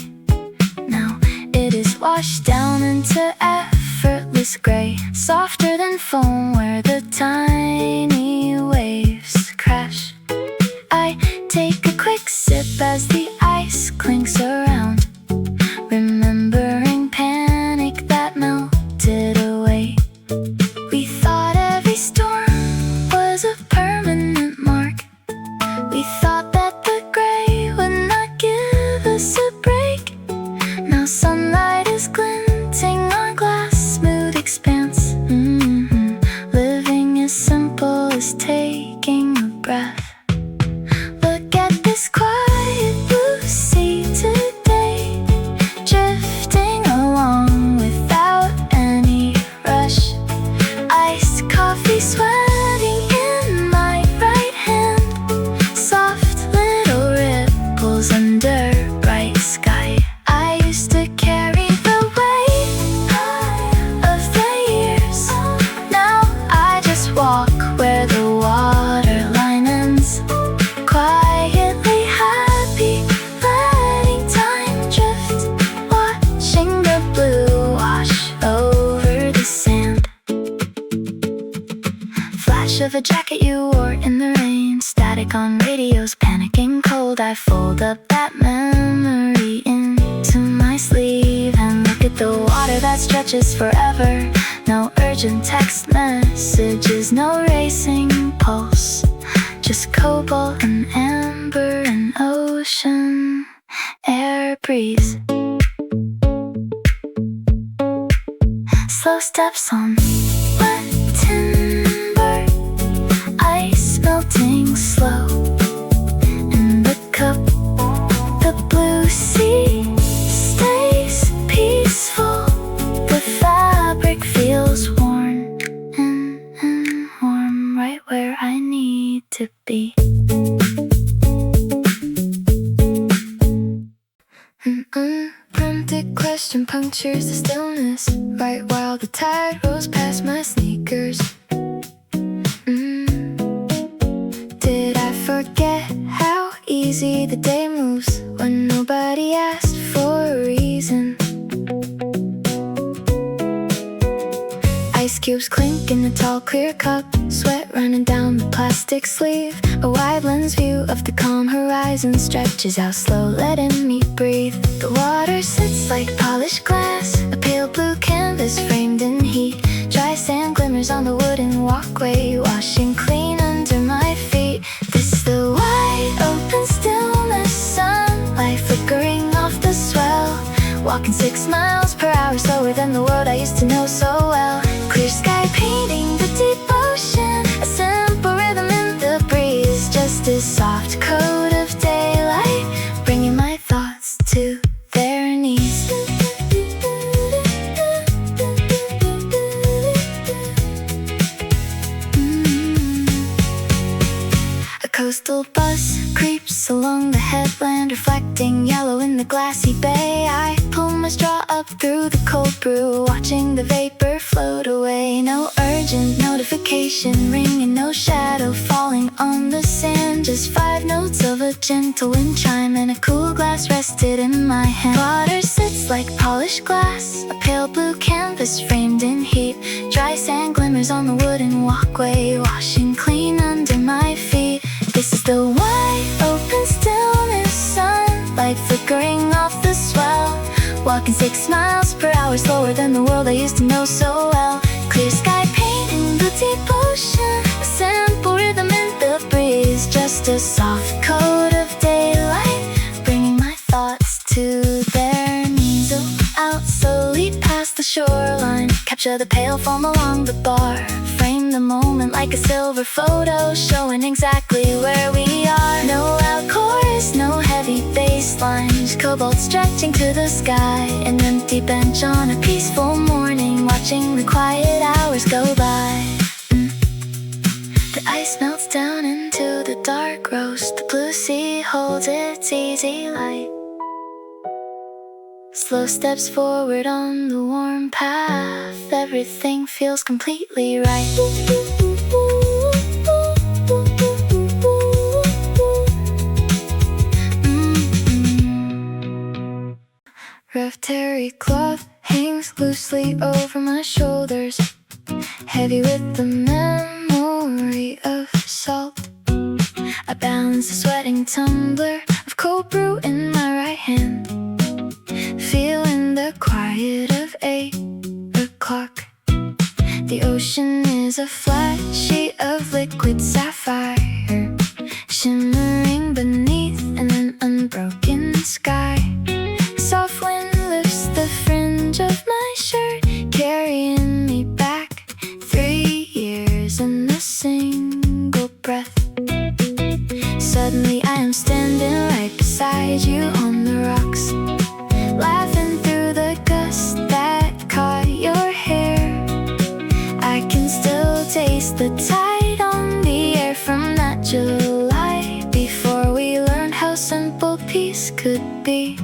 [SPEAKER 1] now it is washed down into effortless gray, softer than foam where the tiny waves crash. I take a quick sip as the ice clinks around, remembering panic that melted away. We thought every storm was a permanent mark. We thought that the gray would not give us a break. Now sunlight is glinting on glass, smooth expanse. Living as simple as taking a breath. Look at this quiet blue sea today, drifting along without any rush. Iced coffee sweating in my right hand, soft little ripples under bright sky. I used to carry the weight of the years. Now I just walk where the waterline ends, quietly happy, letting time drift, watching the blue wash over the sand. Flash of a jacket you wore in the rain, static on radios, panicking cold. I fold up that memory into my sleeve and look at the water that stretches forever. No urgent text messages, no racing pulse, just cobalt and amber and ocean air breeze. Slow steps on wet timber, ice melting slow in the cup. The blue sea stays peaceful. The fabric feels worn and warm, right where I need to be. Prompted question punctures the stillness, right while the tide rolls past my sneakers. Did I forget how easy the day moves when nobody asked for a reason? Ice cubes clink in a tall clear cup, sweat running down the plastic sleeve. A wide lens view of the calm horizon stretches out slow, letting me breathe. The water sits like polished glass, a pale blue canvas framed in heat. Dry sand glimmers on the wooden walkway, washing clean under my feet. This is the wide open stillness, sunlight flickering off the swell. Walking 6 miles per hour, slower than the world I used to know so well. Clear sky painting the deep ocean, a simple rhythm in the breeze, just a soft coat of daylight, bringing my thoughts to their knees. A coastal bus creeps along the headland, reflecting yellow in the glassy bay. I pull my straw up through the cold brew, watching the vapor float away. No urgent notification ringing, no shadow falling on the sand, just 5 notes of a gentle wind chime and a cool glass rested in my hand. Water sits like polished glass, a pale blue canvas framed in heat. Dry sand glimmers on the wooden walkway, washing clean under my feet. This is the wide open stillness, sunlight flickering off the swell. Walking 6 miles per hour, slower than the world I used to know so well. Clear sky painting the deep ocean, a simple rhythm in the breeze, just a soft coat of daylight, bringing my thoughts to their knees. Out slowly past the shoreline, capture the pale foam along the bar, frame the moment like a silver photo, showing exactly where we are. No loud chorus, no heavy bass lines, cobalt stretching to the sky. An empty bench on a peaceful morning, watching the quiet hours go by. The ice melts down into the dark roast, the blue sea holds its easy light. Slow steps forward on the warm path everything feels completely right. Rough terry cloth hangs loosely over my shoulders, heavy with the memory of salt. I balance a sweating tumbler of cold brew in my right hand, feeling the quiet of 8 o'clock. The ocean is a flat sheet of liquid sapphire, shimmering beneath an unbroken sky. Soft wind lifts the fringe of my shirt, carrying me back 3 years in a single breath. Suddenly I am standing right beside you on the rocks, laughing through the gust that caught your hair. I can still taste the tide on the air from that July, before we learned how simple peace could be.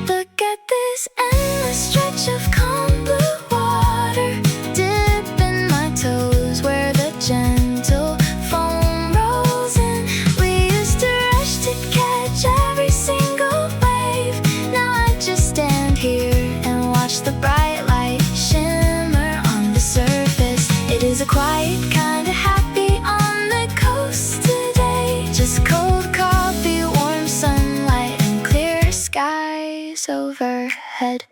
[SPEAKER 1] Look at this endless stretch of calm blue water, dipping my toes where the gentle foam rolls in. We used to rush to catch every single wave. Now I just stand here and watch the bright light shimmer on the surface. It is a quiet kind of happy on the coast today. Just cold coffee, warm sunlight, and clear skies overhead.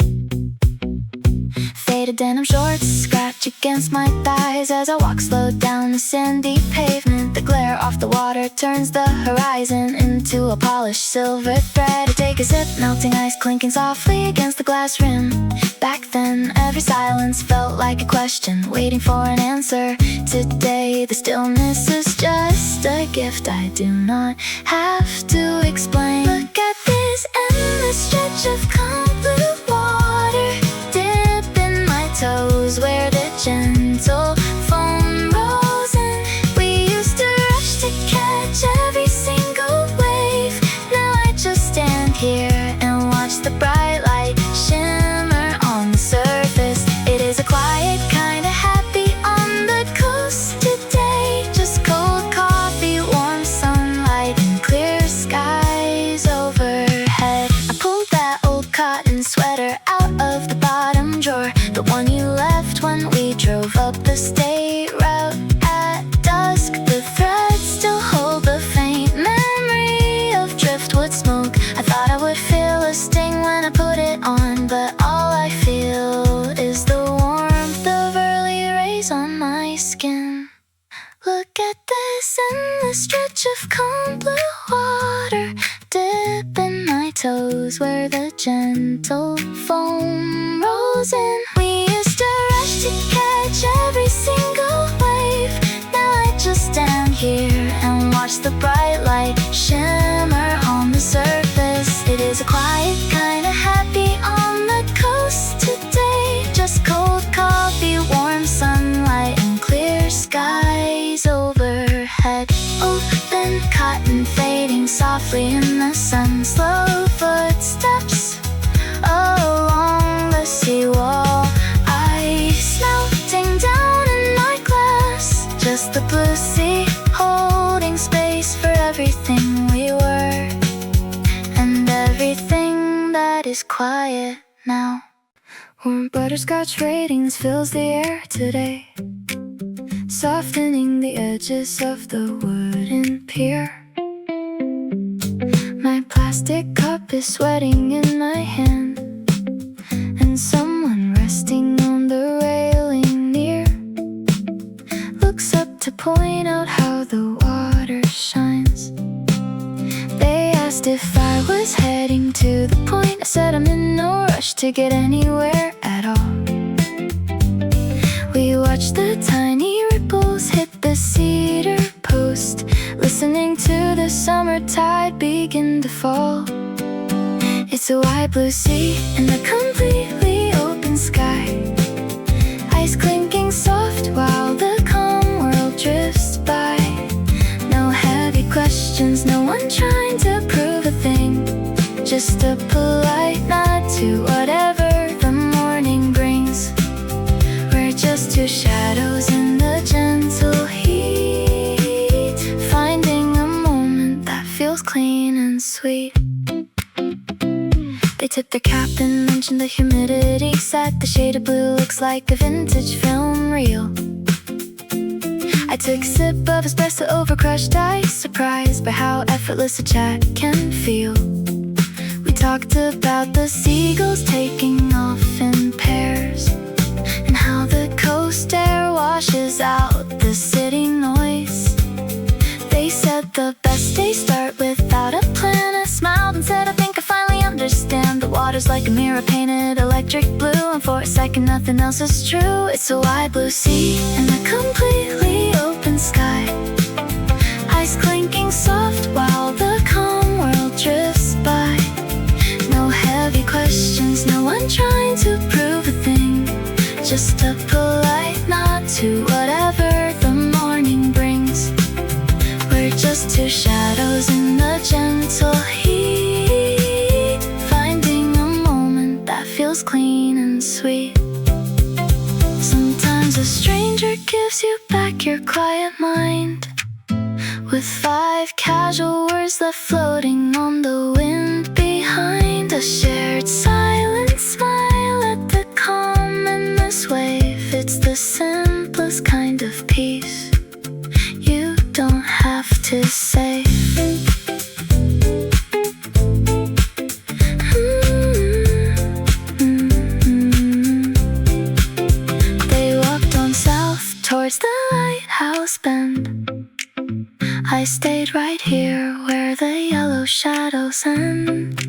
[SPEAKER 1] Faded denim shorts scratch against my thighs as I walk slow down the sandy pavement. The glare off the water turns the horizon into a polished silver thread. I take a sip, melting ice clinking softly against the glass rim. Back then, every silence felt like a question, waiting for an answer. Today, the stillness is just a gift I do not have to explain. Look at this endless stretch of calm blue water, dipping my toes where the gentle foam rolls in. We used to rush to catch every single wave. Now I just stand here and watch the bright light shimmer on the surface. It is a quiet kind of happy on the coast today. Just cold coffee, warm sunlight, and clear skies overhead. I pulled that old cotton sweater out of the bottom drawer, the one you left when we drove up the state route at dusk. The threads still hold the faint memory of driftwood smoke. I thought I would feel a sting when I put it on, but all I feel is the warmth of early rays on my skin. Look at this endless stretch of calm blue water, dipping my toes where the gentle foam rolls in. We used to rush to catch every single wave. Now I just stand here and watch the bright light shimmer on the surface. It is a quiet kind of happy on the coast today. Just cold coffee, warm sunlight, and clear skies overhead. Open cotton fading softly in the sun. Slow footsteps along the seawall. Ice melting down in my glass. Just the blue sea holding space for everything we were, and everything that is quiet now. Warm butterscotch ratings fills the air today, softening the edges of the wooden pier. My plastic cup is sweating in my hand, and someone resting on the railing near looks up to point out how the water shines. They asked if I was heading to the point. I said I'm in no rush to get anywhere at all. We watched the tiny ripples hit the cedar post, listening to the summer tide begin to fall. It's a wide blue sea and a completely open sky, ice clinking soft while the calm world drifts by. No heavy questions, no one trying to prove a thing, just a polite nod to whatever the morning brings. tip their cap and mention the humidity set. The shade of blue looks like a vintage film reel. I took a sip of espresso over crushed ice, surprised by how effortless a chat can feel. We talked about the seagulls taking off in pairs, and how the coast air washes out the city noise. They said the best days start without a plan. I smiled and said I think I finally understand. The water's like a mirror painted electric blue, and for a second nothing else is true. It's a wide blue sea and a completely open sky. Ice clinking soft while the calm world drifts by. No heavy questions, no one trying to prove a thing. Just a polite nod to whatever the morning brings. We're just two shadows in the gentle heat, finding a moment that feels clean and sweet. Sometimes a stranger gives you back your quiet mind, with 5 casual words left floating on the wind behind. A shared silent smile at the calm in this wave. It's the simplest kind of peace you don't have to say. They walked on south towards the lighthouse bend. I stayed right here where the yellow shadows end.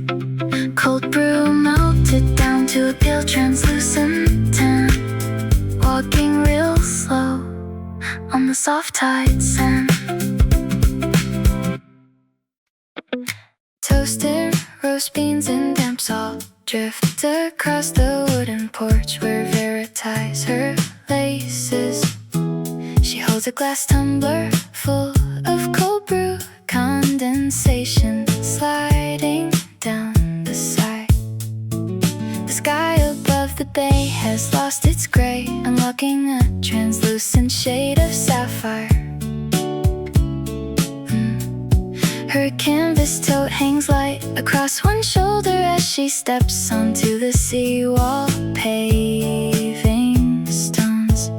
[SPEAKER 1] Cold brew melted down to a pale translucent tan, walking real slow on the soft tide sand. Toasted roast beans and damp salt drift across the wooden porch where Vera ties her laces. She holds a glass tumbler full of cold brew, condensation sliding down the side. The sky above the bay has lost its gray, unlocking a translucent shade of sapphire. Her canvas tote hangs light across one shoulder as she steps onto the seawall paving stones.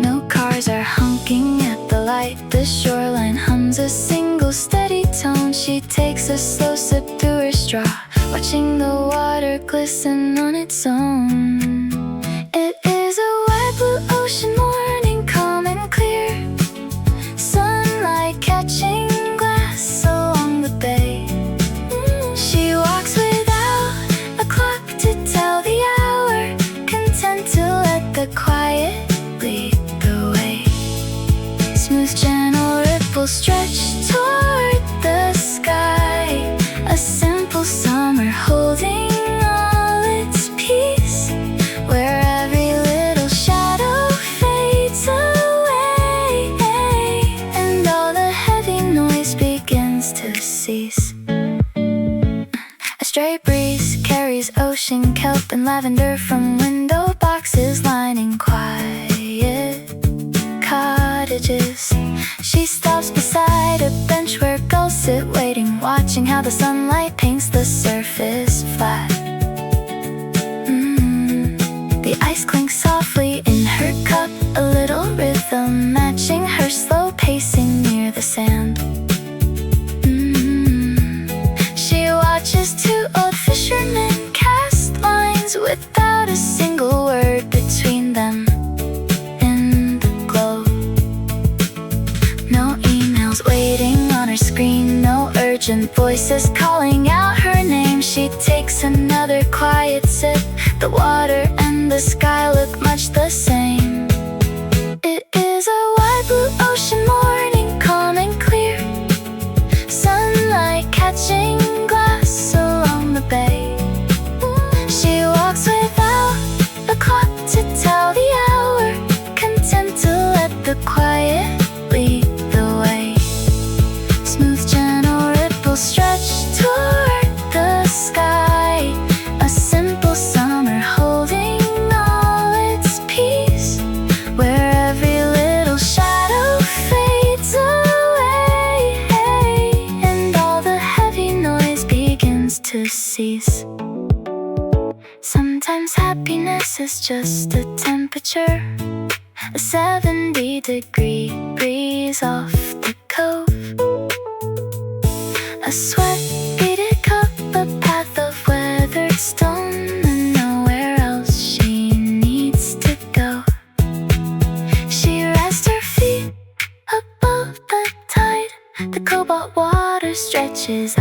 [SPEAKER 1] No cars are honking at the light. The shoreline hums a single steady tone. She takes a slow sip through her straw, watching the water glisten on its own. It is a wide blue ocean morning, calm and clear. Sunlight catching glass along the bay. She walks without a clock to tell the hour, content to let the quiet lead the way. Smooth gentle ripples stretch toward the sky. A simple summer holding all its peace, where every little shadow fades away, and all the heavy noise begins to cease. A stray breeze carries ocean kelp and lavender from window boxes lining quiet cottages. She stops beside a bench where gulls sit waiting, watching how the sunlight paints the surface flat. The ice clinks softly in her cup, a little rhythm matching her slow pacing near the sand. She watches 2 old fishermen cast lines without a single word between them. In the glow, no emails waiting on her screen, no urgent voices calling out her name. She takes another quiet sip. The water and the sky look much the same. It is a wide blue ocean morning, calm and clear. Sunlight catching glass along the bay. She walks without a clock to tell the hour, content to let the quiet lead the way. Smooth gentle ripples stretch toward the sky. A simple summer holding all This is just a temperature, a 70-degree breeze off the cove. A sweat-beaded cup, a path of weathered stone, and nowhere else she needs to go. She rests her feet above the tide. The cobalt water stretches